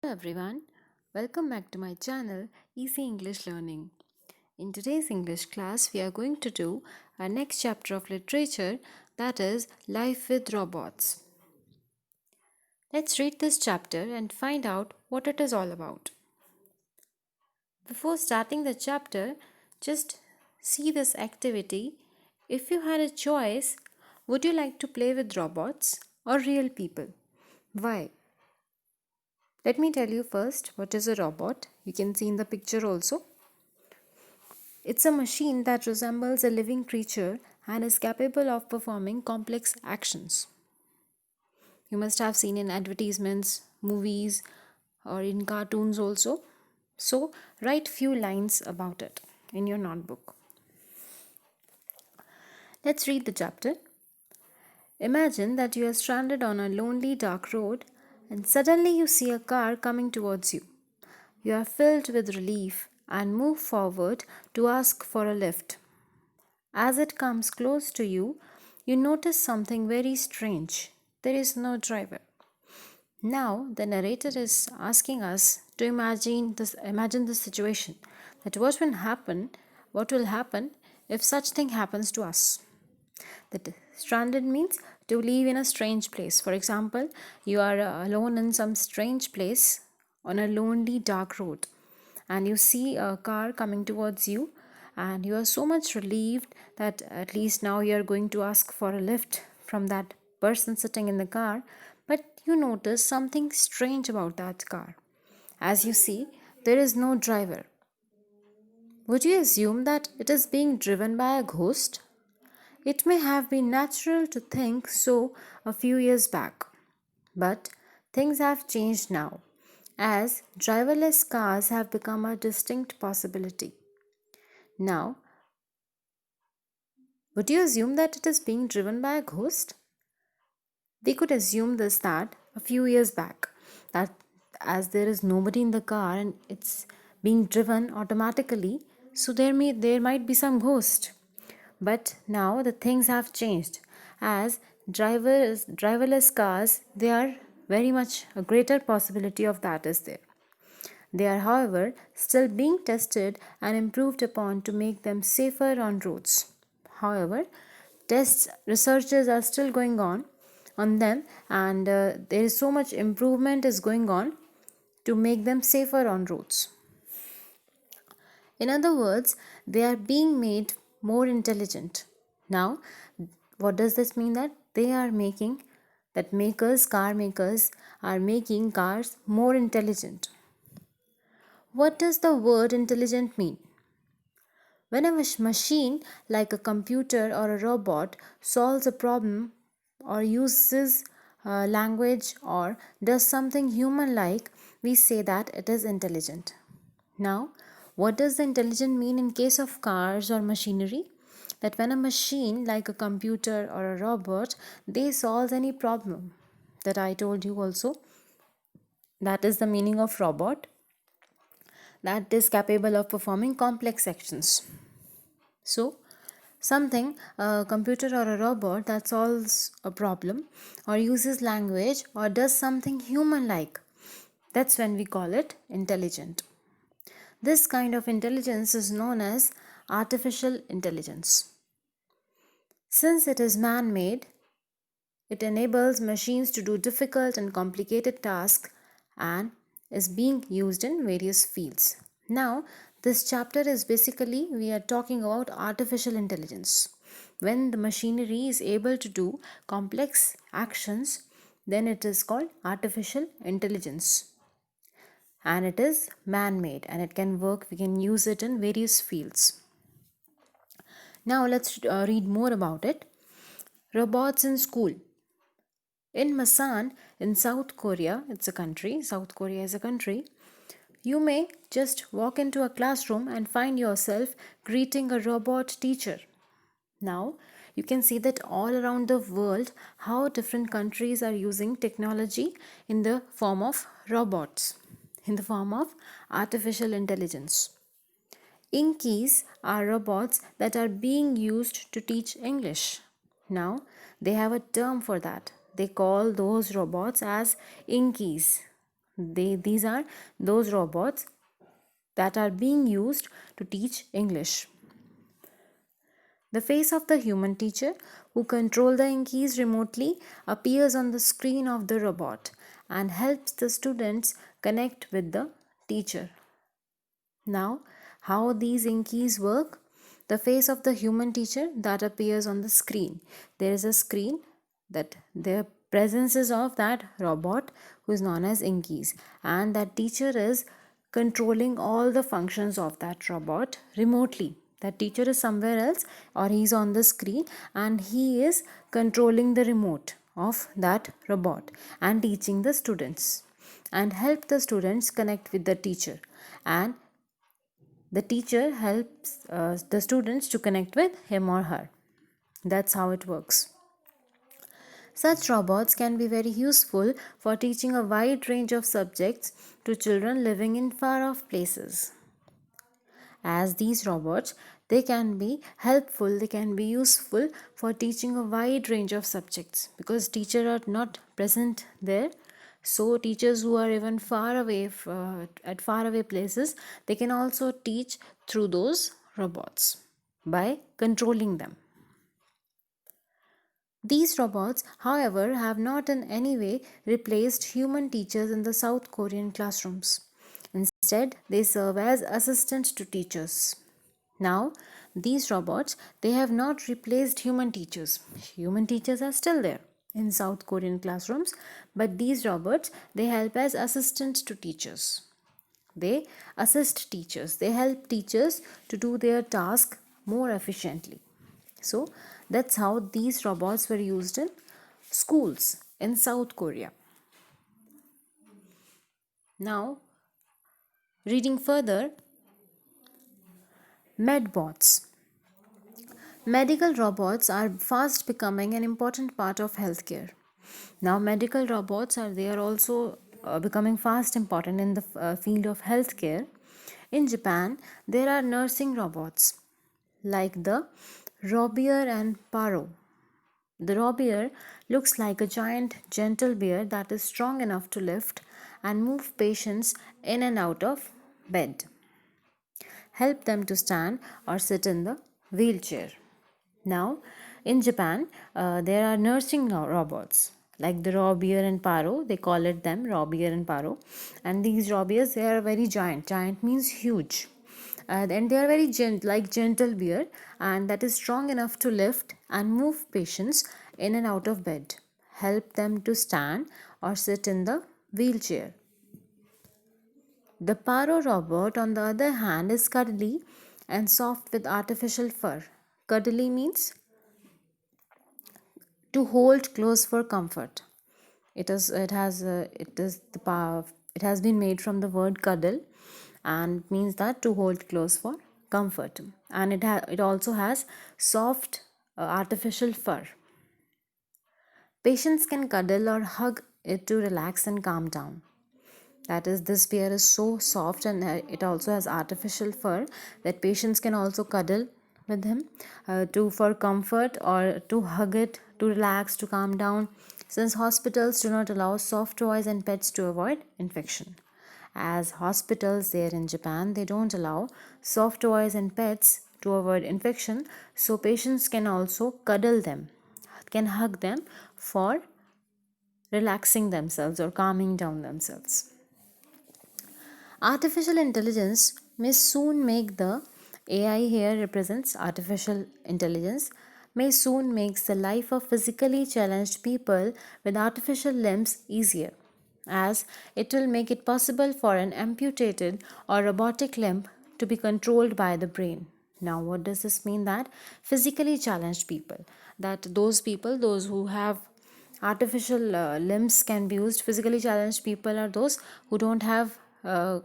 everyone, welcome back to my channel Easy English Learning. In today's English class, we are going to do our next chapter of literature, that is Life with Robots. Let's read this chapter and find out what it is all about. Before starting the chapter, just see this activity. If you had a choice, would you like to play with robots or real people? Why? Let me tell you first what is a robot. You can see in the picture also. It's a machine that resembles a living creature and is capable of performing complex actions. You must have seen in advertisements, movies, or in cartoons also. So, write few lines about it in your notebook. Let's read the chapter. Imagine that you are stranded on a lonely dark road and suddenly you see a car coming towards you. You are filled with relief and move forward to ask for a lift. As it comes close to you, you notice something very strange. There is no driver. Now the narrator is asking us to imagine this situation. That what will happen if such thing happens to us. That stranded means to live in a strange place. For example, you are alone in some strange place on a lonely dark road and you see a car coming towards you and you are so much relieved that at least now you are going to ask for a lift from that person sitting in the car, but you notice something strange about that car. As you see, there is no driver. Would you assume that it is being driven by a ghost? It may have been natural to think so a few years back, but things have changed now, as driverless cars have become a distinct possibility. Now, would you assume that it is being driven by a ghost? We could assume this that a few years back, that as there is nobody in the car and it's being driven automatically, so there might be some ghost. But now the things have changed, as driverless cars, they are very much a greater possibility of that is there. They are, however, still being tested and improved upon to make them safer on roads. However, tests researches are still going on them, and there is so much improvement is going on to make them safer on roads. In other words, they are being made more intelligent. Now, what does this mean? That they are making, that car makers are making cars more intelligent. What does the word intelligent mean? When a machine like a computer or a robot solves a problem or uses language or does something human like, we say that it is intelligent. Now, what does the intelligent mean in case of cars or machinery? That when a machine like a computer or a robot, they solve any problem that I told you also, that is the meaning of robot, that is capable of performing complex actions. So, something, a computer or a robot that solves a problem or uses language or does something human like, that's when we call it intelligent. This kind of intelligence is known as artificial intelligence. Since it is man made, it enables machines to do difficult and complicated tasks and is being used in various fields. Now, this chapter is basically we are talking about artificial intelligence. When the machinery is able to do complex actions, then it is called artificial intelligence. And it is man made and it can work, we can use it in various fields. Now, let's read more about it. Robots in school. In Masan, in South Korea, it's a country, South Korea is a country, you may just walk into a classroom and find yourself greeting a robot teacher. Now, you can see that all around the world how different countries are using technology in the form of robots, in the form of artificial intelligence. Inkies are robots that are being used to teach English. Now, they have a term for that. They call those robots as Inkies. These are those robots that are being used to teach English. The face of the human teacher, who controls the ink keys remotely, appears on the screen of the robot and helps the students connect with the teacher. Now, how these ink keys work? The face of the human teacher that appears on the screen. There is a screen that the presence is of that robot who is known as ink keys, and that teacher is controlling all the functions of that robot remotely. That teacher is somewhere else, or he's on the screen, and he is controlling the remote of that robot and teaching the students and help the students connect with the teacher, and the teacher helps the students to connect with him or her. That's how it works. Such robots can be very useful for teaching a wide range of subjects to children living in far off places. As these robots, they can be helpful, they can be useful for teaching a wide range of subjects because teachers are not present there. So teachers who are even far away at far away places, they can also teach through those robots by controlling them. These robots, however, have not in any way replaced human teachers in the South Korean classrooms. Instead, they serve as assistants to teachers. Now, these robots, they have not replaced human teachers. Human teachers are still there in South Korean classrooms, but these robots, they help as assistants to teachers. They assist teachers. They help teachers to do their task more efficiently. So that's how these robots were used in schools in South Korea. Now, reading further, medbots. Medical robots are fast becoming an important part of healthcare. Now, medical robots are also becoming fast important in the field of healthcare. In Japan, there are nursing robots like the Robier and Paro. The Robier looks like a giant, gentle bear that is strong enough to lift and move patients in and out of bed, help them to stand or sit in the wheelchair. Now, in Japan, there are nursing robots like the Robier and Paro. They call it them Robier and Paro, and these Robiers, they are very giant. Giant means huge, and they are very like gentle bear, and that is strong enough to lift and move patients in and out of bed, help them to stand or sit in the wheelchair. The Paro robot, on the other hand, is cuddly and soft with artificial fur. Cuddly means to hold close for comfort. It has been made from the word cuddle, and means that to hold close for comfort, and it also has soft artificial fur. Patients can cuddle or hug it to relax and calm down. That is, this bear is so soft, and it also has artificial fur that patients can also cuddle with him to for comfort, or to hug it to relax, to calm down, since hospitals do not allow soft toys and pets to avoid infection. As hospitals there in Japan, they don't allow soft toys and pets to avoid infection, so patients can also cuddle them, can hug them for relaxing themselves or calming down themselves. Artificial intelligence may soon make the AI here represents artificial intelligence may soon makes the life of physically challenged people with artificial limbs easier, as it will make it possible for an amputated or robotic limb to be controlled by the brain. Now, what does this mean? That physically challenged people, that those people, those who have artificial limbs can be used. Physically challenged people are those who don't have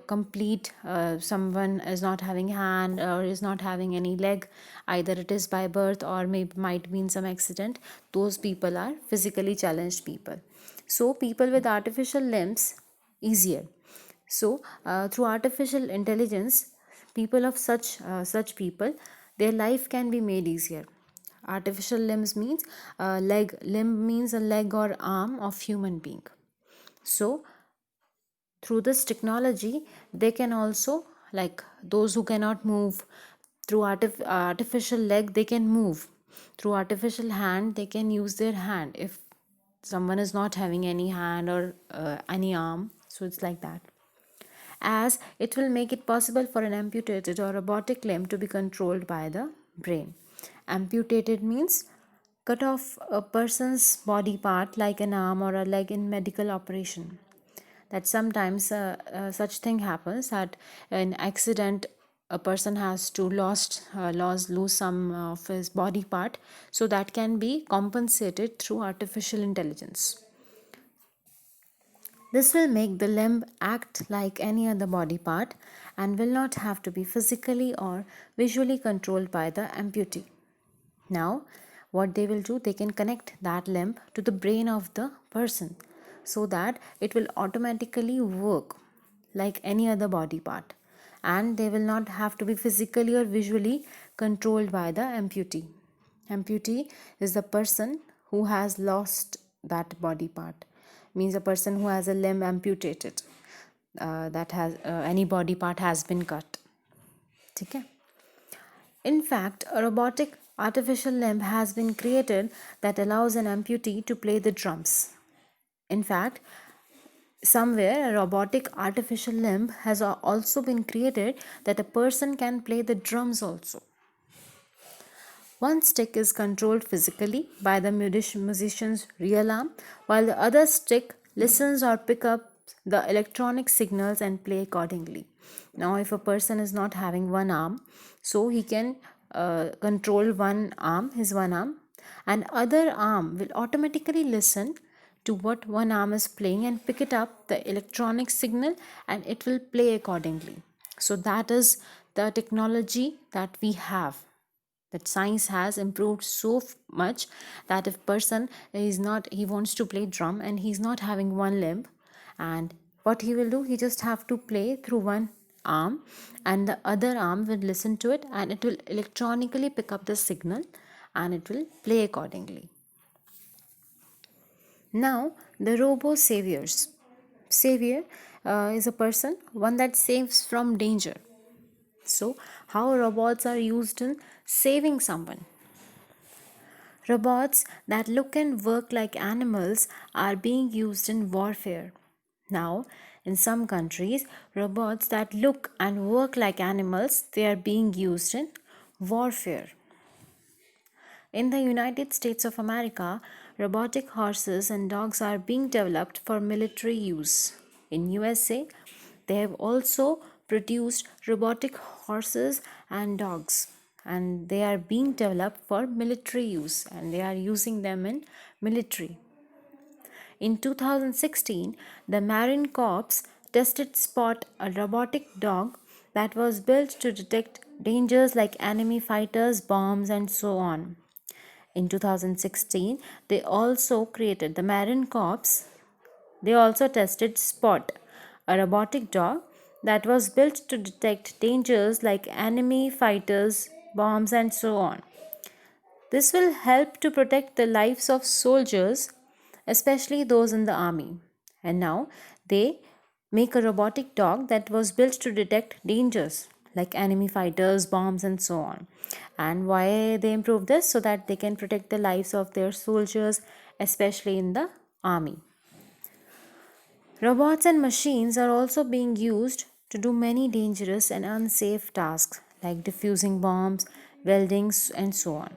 complete, someone is not having hand or is not having any leg, either it is by birth or might be in some accident. Those people are physically challenged people. So people with artificial limbs easier. So through artificial intelligence, people of such people, their life can be made easier. Artificial limbs means limb means a leg or arm of human being. So Through this technology, they can also, like those who cannot move, through artificial leg they can move, through artificial hand they can use their hand if someone is not having any hand or any arm. So it's like that, as it will make it possible for an amputated or robotic limb to be controlled by the brain. Amputated means cut off a person's body part like an arm or a leg in medical operation. That sometimes such thing happens that in accident a person has to lose some of his body part, so that can be compensated through artificial intelligence. This will make the limb act like any other body part and will not have to be physically or visually controlled by the amputee. Now, what they will do, they can connect that limb to the brain of the person so that it will automatically work like any other body part, and they will not have to be physically or visually controlled by the amputee. Amputee is the person who has lost that body part, means a person who has a limb amputated, that has any body part has been cut. Okay. In fact, a robotic artificial limb has been created that allows an amputee to play the drums. In fact, somewhere a robotic artificial limb has also been created that a person can play the drums also. One stick is controlled physically by the musician's real arm, while the other stick listens or picks up the electronic signals and play accordingly. Now, if a person is not having one arm, so he can control his one arm, and other arm will automatically listen to what one arm is playing and pick it up the electronic signal, and it will play accordingly. So that is the technology that we have, that science has improved so much that if person is not, he wants to play drum and he's not having one limb, and what he will do, he just have to play through one arm and the other arm will listen to it and it will electronically pick up the signal and it will play accordingly. Now, the robo saviors. Savior is a person, one that saves from danger. So, how robots are used in saving someone? Robots that look and work like animals are being used in warfare. Now, in some countries, robots that look and work like animals, they are being used in warfare. In the United States of America, robotic horses and dogs are being developed for military use. In USA, they have also produced robotic horses and dogs, and they are being developed for military use and they are using them in military. In 2016, the Marine Corps tested Spot, a robotic dog that was built to detect dangers like enemy fighters, bombs, and so on. In 2016, they also created the Marine Corps. They also tested Spot, a robotic dog that was built to detect dangers like enemy fighters, bombs, and so on. This will help to protect the lives of soldiers, especially those in the army. And now they make a robotic dog that was built to detect dangers like enemy fighters, bombs, and so on. And why they improve this? So that they can protect the lives of their soldiers, especially in the army. Robots and machines are also being used to do many dangerous and unsafe tasks like diffusing bombs, welding, and so on.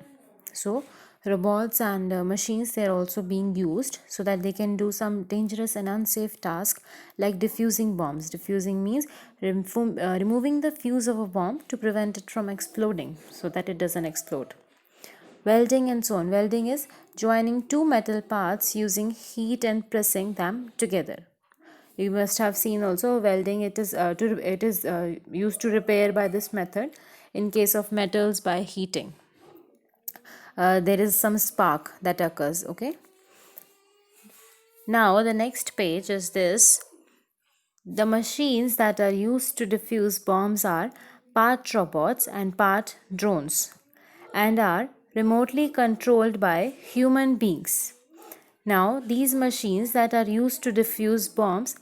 So, robots and machines, they are also being used so that they can do some dangerous and unsafe tasks like diffusing bombs. Diffusing means removing the fuse of a bomb to prevent it from exploding so that it doesn't explode. Welding and so on. Welding is joining two metal parts using heat and pressing them together. You must have seen also welding. It is used to repair by this method in case of metals by heating. There is some spark that occurs. Okay. Now the next page is this. The machines that are used to defuse bombs are part robots and part drones and are remotely controlled by human beings. Now, these machines that are used to defuse bombs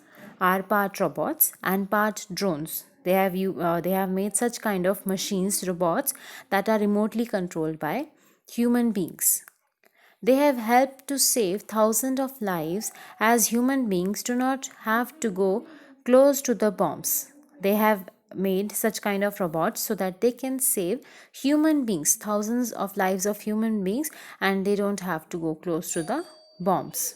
are part robots and part drones. They have made such kind of machines, robots, that are remotely controlled by human beings. They have helped to save thousands of lives, as human beings do not have to go close to the bombs. They have made such kind of robots so that they can save human beings, thousands of lives of human beings, and they don't have to go close to the bombs.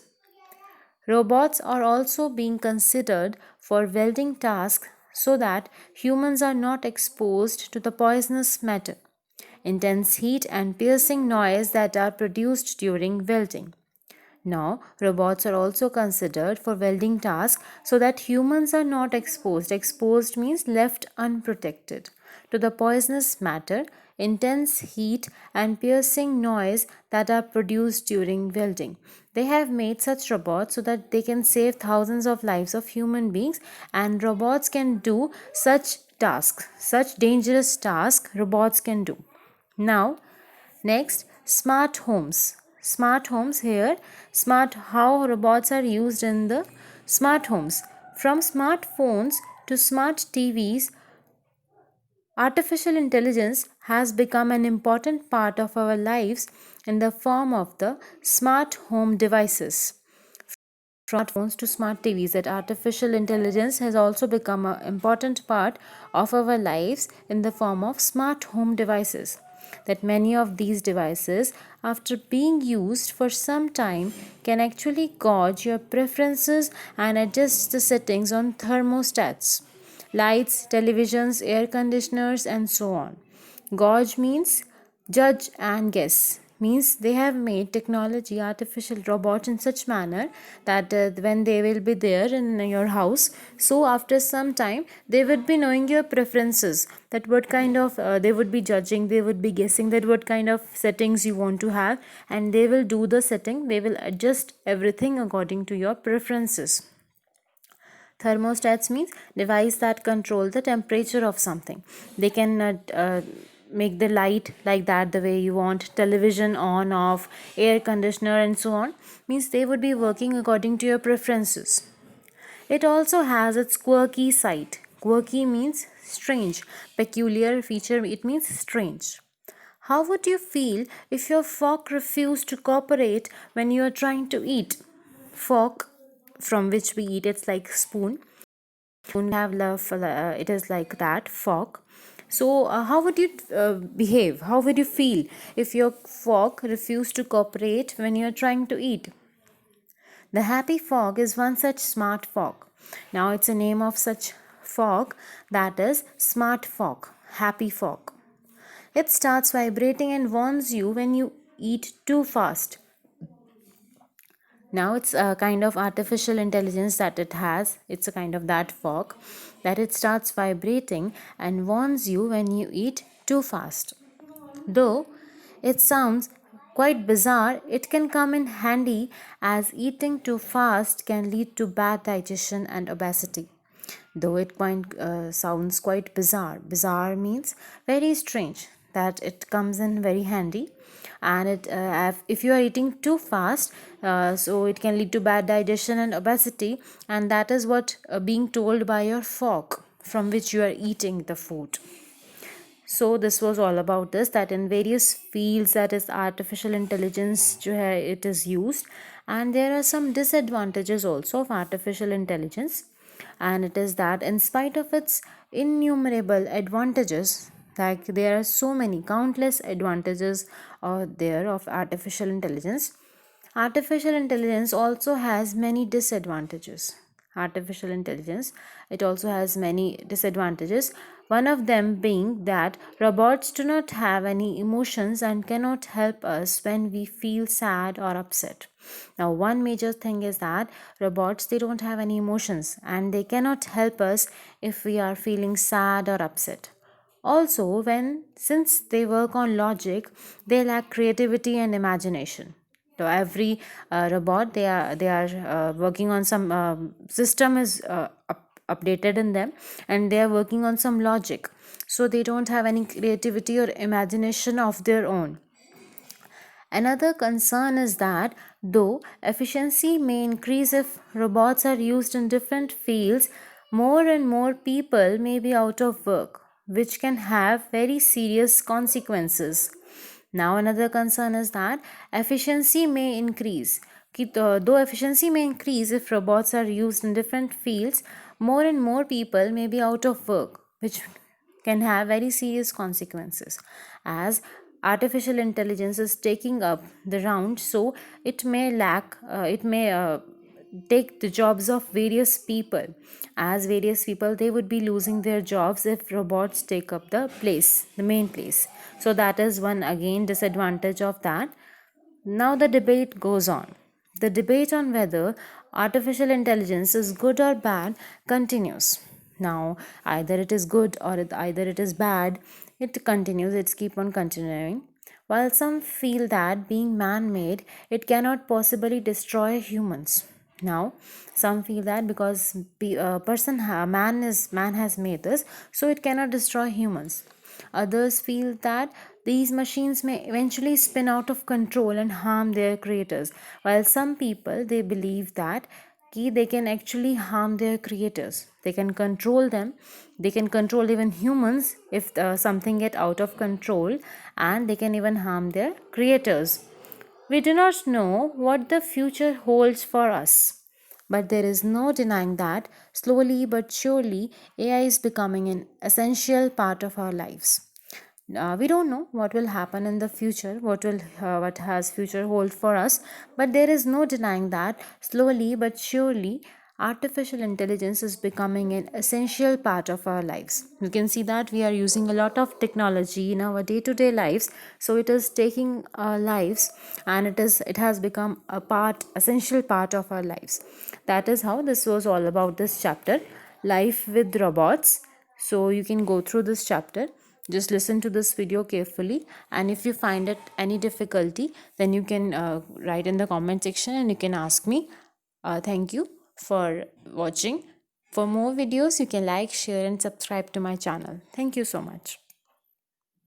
Robots are also being considered for welding tasks so that humans are not exposed to the poisonous matter, intense heat, and piercing noise that are produced during welding. Now, robots are also considered for welding tasks so that humans are not exposed. Exposed means left unprotected to the poisonous matter, intense heat, and piercing noise that are produced during welding. They have made such robots so that they can save thousands of lives of human beings, and robots can do such tasks, such dangerous tasks robots can do. Now, next, smart homes. Smart homes here, smart how robots are used in the smart homes. From smartphones to smart TVs, artificial intelligence has become an important part of our lives in the form of the smart home devices. From smartphones to smart TVs, that artificial intelligence has also become an important part of our lives in the form of smart home devices. That many of these devices, after being used for some time, can actually gauge your preferences and adjust the settings on thermostats, lights, televisions, air conditioners, and so on. Gauge means judge and guess, means they have made technology, artificial robots in such manner that when they will be there in your house, so after some time they would be knowing your preferences, that what kind of they would be judging, they would be guessing that what kind of settings you want to have, and they will do the setting, they will adjust everything according to your preferences. Thermostats means device that control the temperature of something. They can make the light like that the way you want, television on, off, air conditioner, and so on. Means they would be working according to your preferences. It also has its quirky side. Quirky means strange. Peculiar feature, it means strange. How would you feel if your fork refused to cooperate when you are trying to eat? Fork, from which we eat, it's like spoon. Spoon have love, it is like that, fork. So, how would you behave? How would you feel if your fork refused to cooperate when you are trying to eat? The happy fork is one such smart fork. Now, it's a name of such fork, that is smart fork, happy fork. It starts vibrating and warns you when you eat too fast. Now it's a kind of artificial intelligence that it has. It's a kind of that fork that it starts vibrating and warns you when you eat too fast. Though it sounds quite bizarre, it can come in handy, as eating too fast can lead to bad digestion and obesity. Though it sounds quite bizarre. Bizarre means very strange, that it comes in very handy, and if you are eating too fast, so it can lead to bad digestion and obesity, and that is what being told by your fork from which you are eating the food. So this was all about this, that in various fields, that is artificial intelligence it is used, and there are some disadvantages also of artificial intelligence, and it is that in spite of its innumerable advantages, like there are so many countless advantages there of artificial intelligence, artificial intelligence also has many disadvantages. Artificial intelligence, it also has many disadvantages, one of them being that robots do not have any emotions and cannot help us when we feel sad or upset. Now, one major thing is that robots, they don't have any emotions and they cannot help us if we are feeling sad or upset. Also, since they work on logic, they lack creativity and imagination. So every robot, they are working on some system is updated in them, and they are working on some logic, so they don't have any creativity or imagination of their own. Another concern is that though efficiency may increase if robots are used in different fields, more and more people may be out of work, which can have very serious consequences. Now, another concern is that efficiency may increase. Though efficiency may increase if robots are used in different fields, more and more people may be out of work, which can have very serious consequences. As artificial intelligence is taking up the round, so it may take the jobs of various people. As various people, they would be losing their jobs if robots take up the main place. So that is one again disadvantage of that. Now the debate goes on. The debate on whether artificial intelligence is good or bad continues. Now, either it is good or either it is bad, it continues, it's keep on continuing. While some feel that being man made, it cannot possibly destroy humans. Now, some feel that because man has made this, so it cannot destroy humans. Others feel that these machines may eventually spin out of control and harm their creators, while some people they believe that they can actually harm their creators. They can control them. They can control even humans if something get out of control, and they can even harm their creators. We do not know what the future holds for us, but there is no denying that slowly but surely AI is becoming an essential part of our lives. We don't know what will happen in the future, what has future hold for us, but there is no denying that slowly but surely artificial intelligence is becoming an essential part of our lives. You can see that we are using a lot of technology in our day to day lives, so it is taking our lives, and it has become a essential part of our lives. That is how this was all about this chapter, life with robots. So you can go through this chapter. Just listen to this video carefully, and if you find it any difficulty, then you can write in the comment section and you can ask me. Thank you for watching. For more videos, you can like, share and subscribe to my channel. Thank you so much.